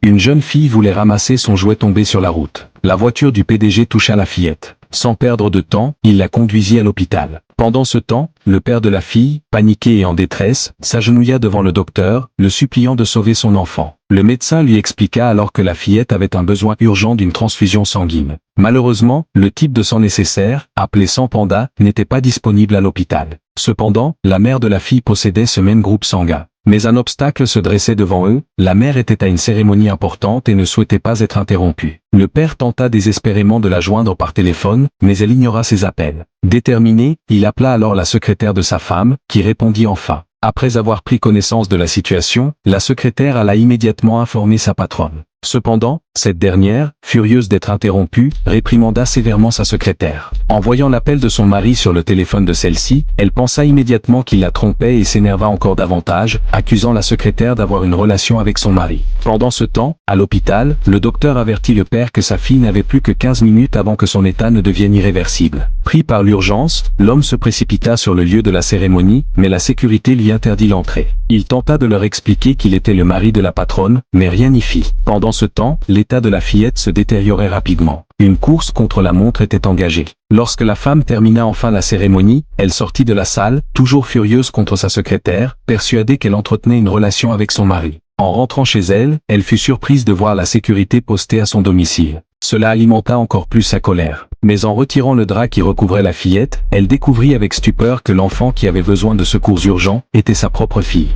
Une jeune fille voulait ramasser son jouet tombé sur la route. La voiture du PDG toucha la fillette. Sans perdre de temps, il la conduisit à l'hôpital. Pendant ce temps, le père de la fille, paniqué et en détresse, s'agenouilla devant le docteur, le suppliant de sauver son enfant. Le médecin lui expliqua alors que la fillette avait un besoin urgent d'une transfusion sanguine. Malheureusement, le type de sang nécessaire, appelé sang panda, n'était pas disponible à l'hôpital. Cependant, la mère de la fille possédait ce même groupe sanguin. Mais un obstacle se dressait devant eux, la mère était à une cérémonie importante et ne souhaitait pas être interrompue. Le père tenta désespérément de la joindre par téléphone, mais elle ignora ses appels. Déterminé, il appela alors la secrétaire de sa femme, qui répondit enfin. Après avoir pris connaissance de la situation, la secrétaire alla immédiatement informer sa patronne. Cependant, cette dernière, furieuse d'être interrompue, réprimanda sévèrement sa secrétaire. En voyant l'appel de son mari sur le téléphone de celle-ci, elle pensa immédiatement qu'il la trompait et s'énerva encore davantage, accusant la secrétaire d'avoir une relation avec son mari. Pendant ce temps, à l'hôpital, le docteur avertit le père que sa fille n'avait plus que 15 minutes avant que son état ne devienne irréversible. Pris par l'urgence, l'homme se précipita sur le lieu de la cérémonie, mais la sécurité lui interdit l'entrée. Il tenta de leur expliquer qu'il était le mari de la patronne, mais rien n'y fit. Pendant ce temps, l'état de la fillette se détériorait rapidement. Une course contre la montre était engagée. Lorsque la femme termina enfin la cérémonie, elle sortit de la salle, toujours furieuse contre sa secrétaire, persuadée qu'elle entretenait une relation avec son mari. En rentrant chez elle, elle fut surprise de voir la sécurité postée à son domicile. Cela alimenta encore plus sa colère. Mais en retirant le drap qui recouvrait la fillette, elle découvrit avec stupeur que l'enfant qui avait besoin de secours urgents était sa propre fille.